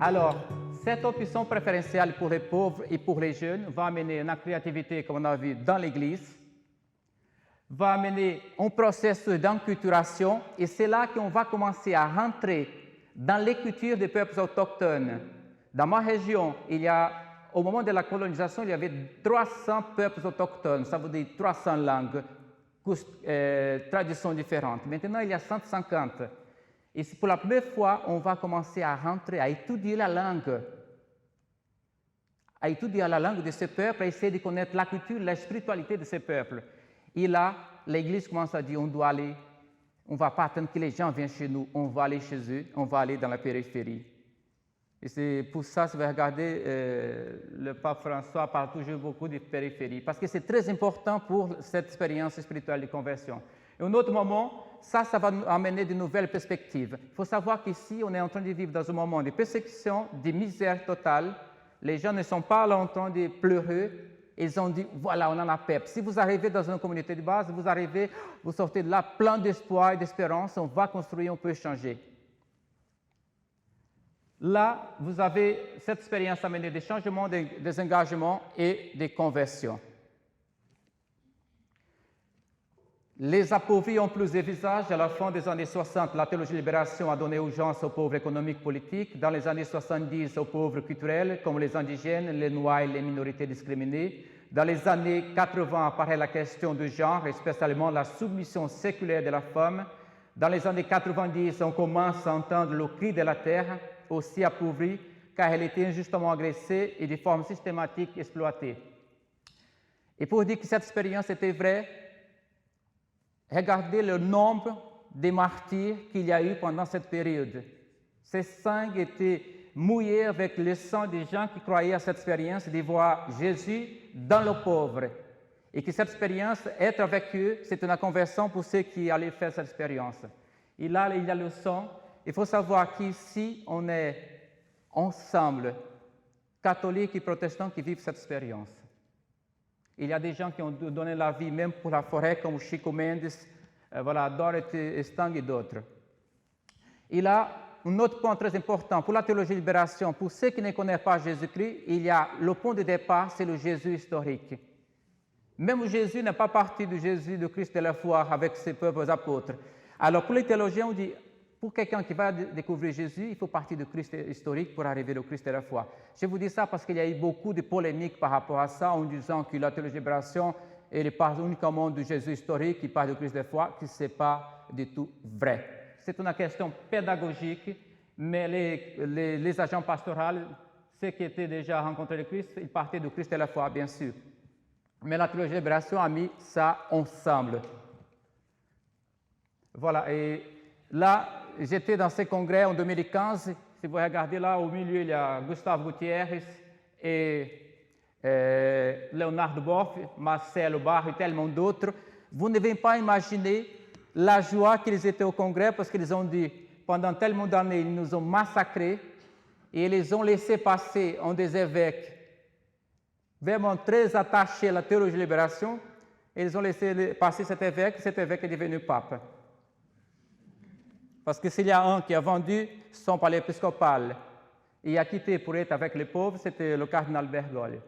Alors, cette option préférentielle pour les pauvres et pour les jeunes va amener une créativité, comme on a vu, dans l'Église, va amener un processus d'enculturation, et c'est là qu'on va commencer à rentrer dans l'écriture des peuples autochtones. Dans ma région, au moment de la colonisation, il y avait 300 peuples autochtones, ça veut dire 300 langues, traditions différentes. Maintenant, il y a 150. Et c'est pour la première fois, on va commencer à rentrer, à étudier la langue de ces peuples, à essayer de connaître la culture, la spiritualité de ces peuples. Et là, l'Église commence à dire, on ne va pas attendre que les gens viennent chez nous, on va aller chez eux, on va aller dans la périphérie. Et c'est pour ça, si vous regardez, le pape François parle toujours beaucoup de périphérie, parce que c'est très important pour cette expérience spirituelle de conversion. Et à un autre moment, ça va amener de nouvelles perspectives. Il faut savoir qu'ici, on est en train de vivre dans un moment de persécution, de misère totale. Les gens ne sont pas là en train de pleurer. Ils ont dit, voilà, on a la paix. Si vous arrivez dans une communauté de base, vous sortez de là plein d'espoir et d'espérance, on va construire, on peut changer. Là, vous avez cette expérience amenée des changements, des engagements et des conversions. Les appauvris ont plus de visages. À la fin des années 60, la théologie de libération a donné urgence aux pauvres économiques politiques. Dans les années 70, aux pauvres culturels, comme les indigènes, les noirs et les minorités discriminées. Dans les années 80, apparaît la question du genre, et spécialement la soumission séculaire de la femme. Dans les années 90, on commence à entendre le cri de la terre, aussi appauvrie, car elle était injustement agressée et de forme systématique exploitée. Et pour dire que cette expérience était vraie, regardez le nombre de martyrs qu'il y a eu pendant cette période. Ces sangs étaient mouillés avec le sang des gens qui croyaient à cette expérience de voir Jésus dans le pauvre. Et que cette expérience, être avec eux, c'est une conversion pour ceux qui allaient faire cette expérience. Et là, il y a le sang. Il faut savoir qu'ici, on est ensemble, catholiques et protestants, qui vivent cette expérience. Il y a des gens qui ont donné la vie même pour la forêt, comme Chico Mendes, Dorothy Stang et d'autres. Et là, un autre point très important pour la théologie de libération, pour ceux qui ne connaissent pas Jésus-Christ, il y a le point de départ, c'est le Jésus historique. Même Jésus n'est pas parti du Jésus de Christ de la foi avec ses peuples apôtres. Alors pour les théologiens, on dit, pour quelqu'un qui va découvrir Jésus, il faut partir du Christ historique pour arriver au Christ de la foi. Je vous dis ça parce qu'il y a eu beaucoup de polémiques par rapport à ça, en disant que la théologie de libération, elle parle uniquement du Jésus historique, qui parle du Christ de la foi, que ce n'est pas du tout vrai. C'est une question pédagogique, mais les agents pastoraux, ceux qui étaient déjà rencontrés le Christ, ils partaient du Christ de la foi, bien sûr. Mais la théologie de libération a mis ça ensemble. Voilà, et là, j'étais dans ce congrès en 2015. Si vous regardez là, au milieu, il y a Gustavo Gutierrez et Leonardo Boff, Marcelo Barro et tellement d'autres. Vous ne devez pas imaginer la joie qu'ils étaient au congrès parce qu'ils ont dit, pendant tellement d'années, ils nous ont massacrés et ils les ont laissés passer en des évêques vraiment très attachés à la théologie de libération. Ils ont laissé passer cet évêque est devenu pape. Parce que s'il y a un qui a vendu son palais épiscopal et a quitté pour être avec les pauvres, c'était le cardinal Bergoglio.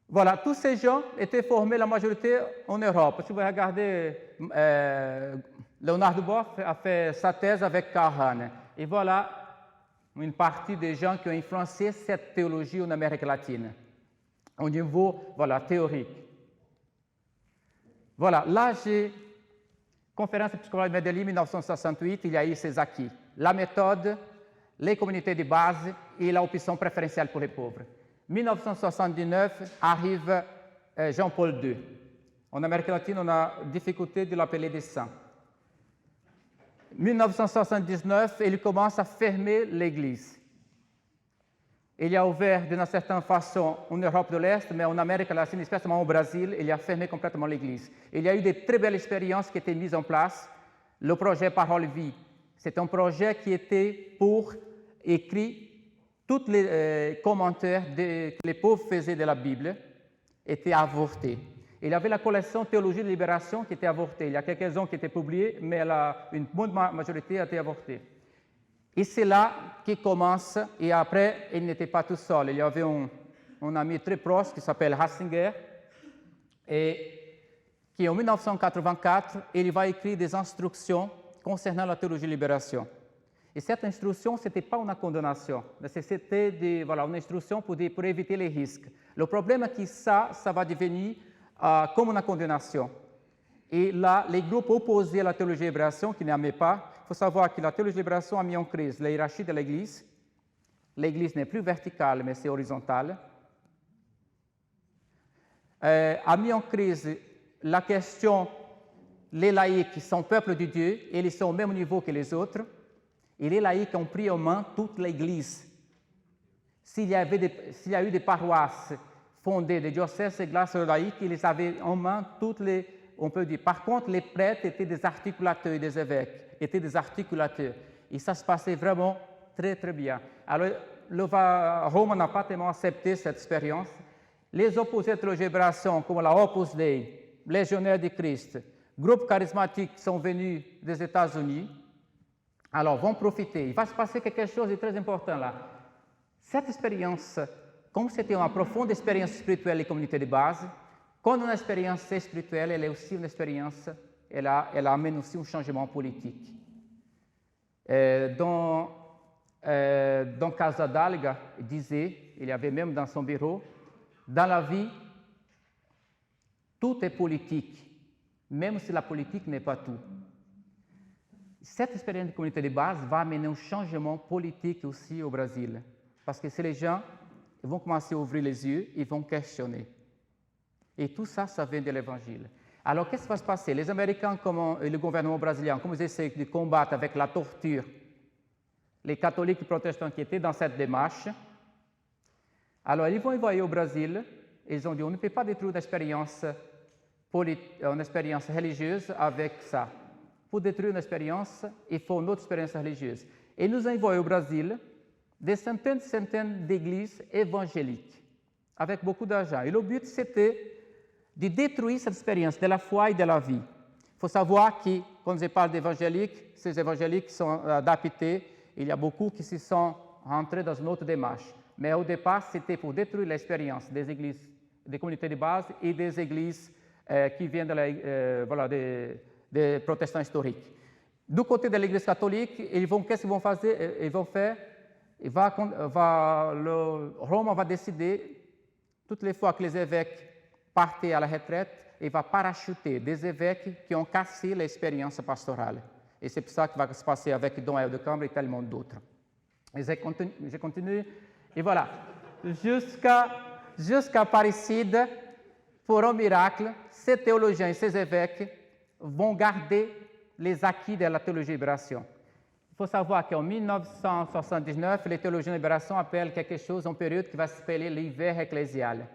Voilà, tous ces gens étaient formés, la majorité, en Europe. Si vous regardez, Leonardo Boff a fait sa thèse avec Karl Rahner. Et voilà une partie des gens qui ont influencé cette théologie en Amérique latine, au niveau théorique. Voilà, là j'ai Conférence épiscopale de Medellín 1968, il y a eu ces acquis. La méthode, les communautés de base et l'option préférentielle pour les pauvres. 1979 arrive Jean-Paul II. En Amérique latine, on a difficulté de l'appeler des saints. 1979, il commence à fermer l'Église. Il a ouvert d'une certaine façon en Europe de l'Est, mais en Amérique latine, spécialement au Brésil, il a fermé complètement l'Église. Il y a eu de très belles expériences qui étaient mises en place. Le projet Parole Vie, c'est un projet qui était pour écrire tous les commentaires que les pauvres faisaient de la Bible étaient avortés. Il y avait la collection Théologie de libération qui était avortée. Il y a quelques-uns qui étaient publiés, mais une bonne majorité a été avortée. Et c'est là qu'il commence, et après, il n'était pas tout seul. Il y avait un ami très proche qui s'appelle Ratzinger, et qui en 1984, il va écrire des instructions concernant la théologie de libération. Et cette instruction, ce n'était pas une condamnation, c'était une instruction pour éviter les risques. Le problème est que ça va devenir comme une condamnation. Et là, les groupes opposés à la théologie de libération, qui n'aimaient pas, il faut savoir que la théologie de libération a mis en crise la hiérarchie de l'Église. L'Église n'est plus verticale, mais c'est horizontale. A mis en crise la question, les laïcs sont peuple de Dieu, et ils sont au même niveau que les autres. Et les laïcs ont pris en main toute l'Église. S'il y a eu des paroisses fondées, des diocèses grâce aux laïcs, ils avaient en main toutes les, on peut dire. Par contre, les prêtres étaient des articulateurs, des évêques étaient des articulateurs. Et ça se passait vraiment très, très bien. Alors, Rome n'a pas tellement accepté cette expérience. Les opposés à la théologie de libération, comme la Opus Dei, Légionnaires de Christ, groupes charismatiques sont venus des États-Unis, alors vont profiter. Il va se passer quelque chose de très important là. Cette expérience, comme c'était une profonde expérience spirituelle et communauté de base, quand une expérience spirituelle, elle est aussi une expérience, elle amène aussi un changement politique. Dans Casa d'Alga, il disait, il y avait même dans son bureau, dans la vie, tout est politique, même si la politique n'est pas tout. Cette expérience de communauté de base va amener un changement politique aussi au Brésil. Parce que si les gens vont commencer à ouvrir les yeux, ils vont questionner. Et tout ça, ça vient de l'Évangile. Alors, qu'est-ce qui va se passer? Les Américains et le gouvernement brésilien, comme ils essaient de combattre avec la torture les catholiques et protestants qui étaient dans cette démarche, alors ils vont envoyer au Brésil, ils ont dit, on ne peut pas détruire une expérience religieuse avec ça. Pour détruire une expérience, il faut une autre expérience religieuse. Et nous envoyons au Brésil des centaines d'églises évangéliques, avec beaucoup d'argent. Et le but, c'était de détruire cette expérience de la foi et de la vie. Il faut savoir que, quand je parle d'évangéliques, ces évangéliques sont adaptés. Il y a beaucoup qui se sont rentrés dans une autre démarche. Mais au départ, c'était pour détruire l'expérience des églises, des communautés de base et des églises qui viennent des protestants historiques. Du côté de l'Église catholique, qu'est-ce qu'ils vont faire? Rome va décider, toutes les fois que les évêques partaient à la retraite, il va parachuter des évêques qui ont cassé l'expérience pastorale. Et c'est ça qui va se passer avec Dom Hélio de Cambra et tellement d'autres. Et je continue. Et voilà, jusqu'à Aparecida, pour un miracle, ces théologiens et ces évêques vont garder les acquis de la théologie de libération. Il faut savoir qu'en 1979, les théologiens de libération appellent quelque chose, une période qui va s'appeler l'hiver ecclésial.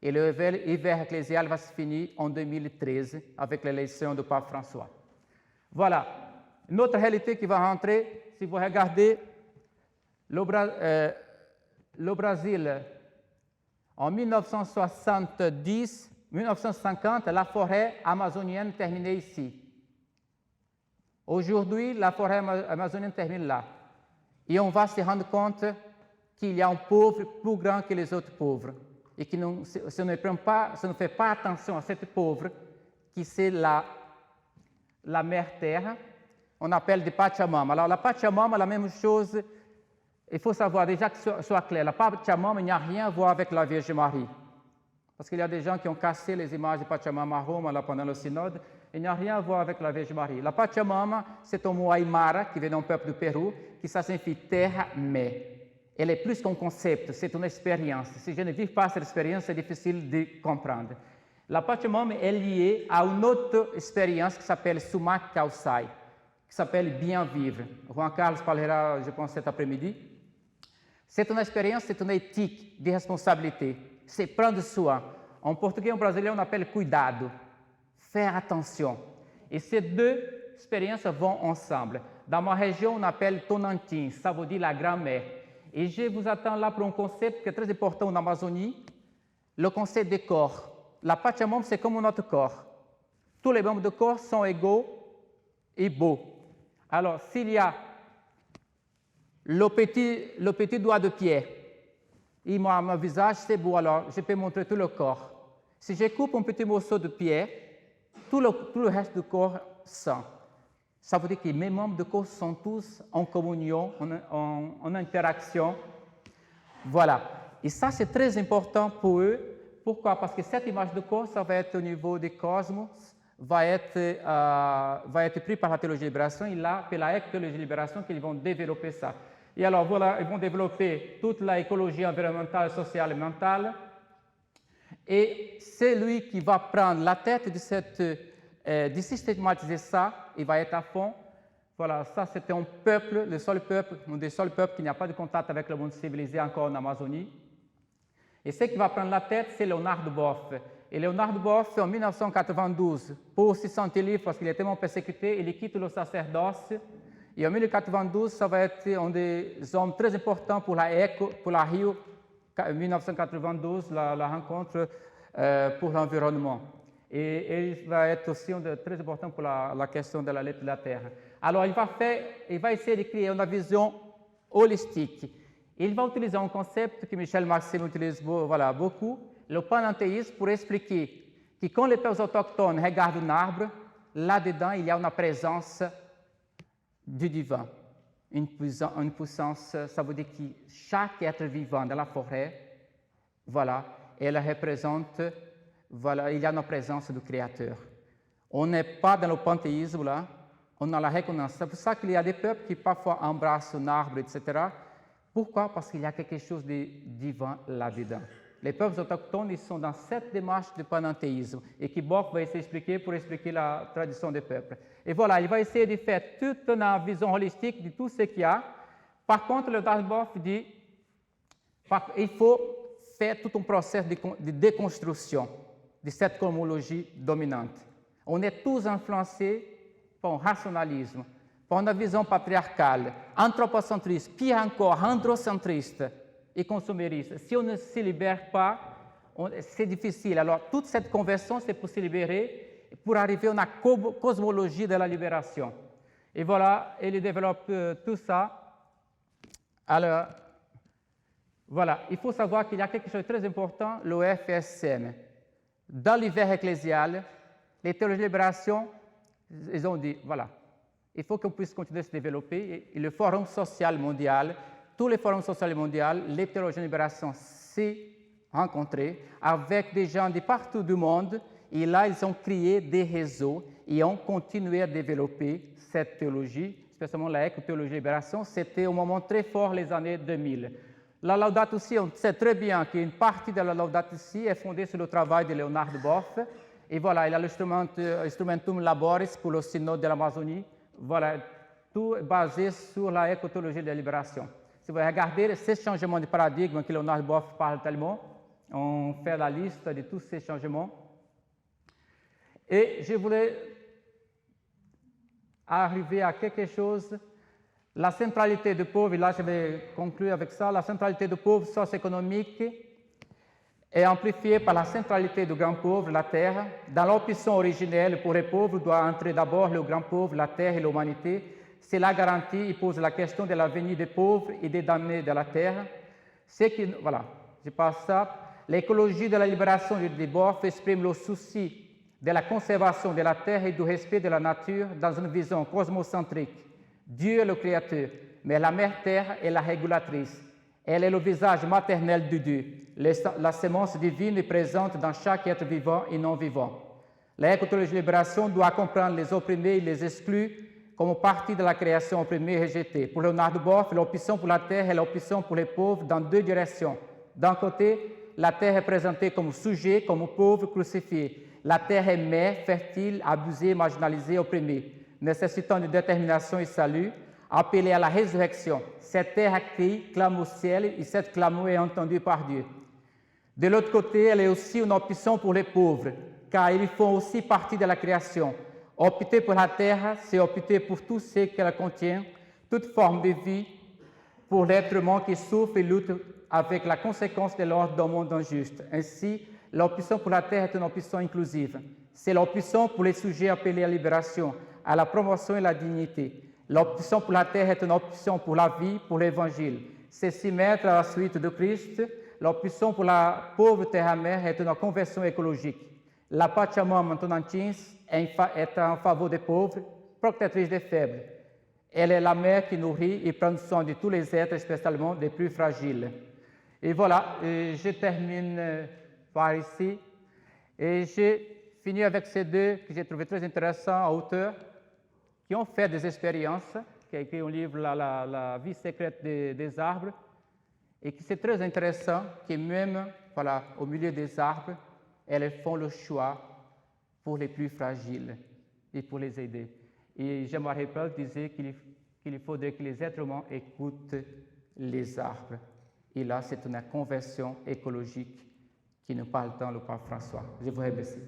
Et l'hiver ecclésial va se finir en 2013 avec l'élection du pape François. Voilà. Une autre réalité qui va rentrer, si vous regardez le Brésil, en 1950, la forêt amazonienne terminait ici. Aujourd'hui, la forêt amazonienne termine là. Et on va se rendre compte qu'il y a un pauvre plus grand que les autres pauvres. Et que si on ne fait pas attention à cette pauvre, qui c'est la mère terre, on appelle de Pachamama. Alors la Pachamama, la même chose, il faut savoir déjà que ce soit clair, la Pachamama, il n'y a rien à voir avec la Vierge Marie. Parce qu'il y a des gens qui ont cassé les images de Pachamama à Rome là, pendant le synode. Il n'y a rien à voir avec la Vierge Marie. La Pachamama, c'est un mot aymara qui vient d'un peuple du Pérou, qui ça signifie terre-mère. Elle est plus qu'un concept, c'est une expérience. Si je ne vis pas cette expérience, c'est difficile de comprendre. La Pachamama est liée à une autre expérience qui s'appelle Sumak Kausai, qui s'appelle Bien Vivre. Juan Carlos parlera, je pense, cet après-midi. C'est une expérience, c'est une éthique de responsabilité. C'est prendre soin. En português, en brasileiro, on appelle cuidado. Faire attention. Et ces deux expériences vont ensemble. Dans ma région, on appelle Tonantin, ça veut dire la grand-mère. Et je vous attends là pour un concept qui est très important en Amazonie, le concept des corps. La Pachamama, c'est comme notre corps. Tous les membres du corps sont égaux et beaux. Alors, s'il y a le petit doigt de pied. Et mon visage, c'est beau, alors je peux montrer tout le corps. Si je coupe un petit morceau de pied, tout le reste du corps sent. Ça veut dire que mes membres de corps sont tous en communion, en interaction. Voilà. Et ça, c'est très important pour eux. Pourquoi? Parce que cette image de corps, ça va être au niveau du cosmos, va être pris par la théologie de libération. Et là, c'est la théologie de libération qu'ils vont développer ça. Et alors, voilà, ils vont développer toute l'écologie environnementale, sociale et mentale. Et c'est lui qui va prendre la tête de systématiser ça. Il va être à fond. Voilà, ça c'était un peuple, le seul peuple, un des seuls peuples qui n'a pas de contact avec le monde civilisé encore en Amazonie. Et ce qui va prendre la tête, c'est Leonard Boff. Et Leonard Boff, en 1992, pour se sentir libre, parce qu'il est tellement persécuté, il quitte le sacerdoce. Et en 1992, ça va être un des hommes très importants pour la Rio 1992, la rencontre pour l'environnement. Et il va être aussi très important pour la question de la lettre de la Terre. Alors, il va essayer de créer une vision holistique. Il va utiliser un concept que Michel Maxime utilise beaucoup, le panenthéisme, pour expliquer que quand les peuples autochtones regardent un arbre, là-dedans, il y a une présence du divin. Une puissance, ça veut dire que chaque être vivant dans la forêt, voilà, elle représente, voilà, il y a une présence du Créateur. On n'est pas dans le panthéisme, là, on a la reconnaissance. C'est pour ça qu'il y a des peuples qui parfois embrassent un arbre, etc. Pourquoi? Parce qu'il y a quelque chose de divin là-dedans. Les peuples autochtones, ils sont dans cette démarche de panenthéisme et qui Bock va essayer d'expliquer pour expliquer la tradition des peuples. Et voilà, il va essayer de faire toute une vision holistique de tout ce qu'il y a. Par contre, le Bock dit qu'il faut faire tout un processus de déconstruction de cette cosmologie dominante. On est tous influencés par un rationalisme, par une vision patriarcale, anthropocentriste, pire encore, androcentriste et consumériste. Si on ne se libère pas, c'est difficile. Alors, toute cette conversion, c'est pour se libérer, pour arriver à une cosmologie de la libération. Et voilà, il développe tout ça. Alors, voilà, il faut savoir qu'il y a quelque chose de très important, le FSM. Dans l'hiver ecclésial, les théologies de libération, ils ont dit, voilà, il faut qu'on puisse continuer à se développer. Et le Forum social mondial, tous les forums sociaux mondiaux, les théologiens de libération s'est rencontrés avec des gens de partout du monde. Et là, ils ont créé des réseaux et ont continué à développer cette théologie, spécialement la éco-théologie de libération. C'était un moment très fort les années 2000. La Laudato Si, on sait très bien qu'une partie de la Laudato Si est fondée sur le travail de Leonard Boff. Et voilà, il y a l'Instrumentum Laboris pour le synode de l'Amazonie. Voilà, tout basé sur la éco-théologie de la libération. Si vous regardez ces changements de paradigme que Leonard Boff parle tellement, on fait la liste de tous ces changements. Et je voulais arriver à quelque chose. La centralité du pauvre, et là je vais conclure avec ça, la centralité du pauvre socio-économique est amplifiée par la centralité du grand pauvre, la terre. Dans l'option originelle, pour les pauvres, doit entrer d'abord le grand pauvre, la terre et l'humanité. Cela garantit et pose la question de l'avenir des pauvres et des damnés de la terre. Voilà, je passe ça. L'écologie de la libération de Boff exprime le souci de la conservation de la terre et du respect de la nature dans une vision cosmocentrique. Dieu est le créateur, mais la mère terre est la régulatrice. Elle est le visage maternel du Dieu. La sémence divine est présente dans chaque être vivant et non vivant. L'écologie de libération doit comprendre les opprimés et les exclus comme partie de la création opprimée et rejetée. Pour Leonard Boff, l'option pour la terre est l'option pour les pauvres dans deux directions. D'un côté, la terre est présentée comme sujet, comme pauvre crucifié. La terre est mère, fertile, abusée, marginalisée, opprimée, nécessitant de détermination et salut, appelée à la résurrection. Cette terre crie, clame au ciel, et cette clameur est entendue par Dieu. De l'autre côté, elle est aussi une option pour les pauvres, car ils font aussi partie de la création. Opter pour la terre, c'est opter pour tout ce qu'elle contient, toute forme de vie, pour l'être humain qui souffre et lutte avec la conséquence de l'ordre d'un monde injuste. Ainsi, l'option pour la terre est une option inclusive. C'est l'option pour les sujets appelés à la libération, à la promotion et à la dignité. L'option pour la terre est une option pour la vie, pour l'évangile. C'est s'y mettre à la suite de Christ. L'option pour la pauvre terre-mère est une conversion écologique. La Pachamama Tonantins est en faveur des pauvres, protectrice des faibles. Elle est la mère qui nourrit et prend soin de tous les êtres, spécialement des plus fragiles. Et voilà, je termine par ici. Et j'ai fini avec ces deux que j'ai trouvé très intéressants, auteurs, qui ont fait des expériences, qui a écrit un livre, La vie secrète des arbres, et qui c'est très intéressant que même voilà, au milieu des arbres, elles font le choix pour les plus fragiles et pour les aider. Et j'aimerais pas dire qu'il faudrait que les êtres humains écoutent les arbres. Et là, c'est une conversion écologique qui nous parle dans le pape François. Je vous remercie.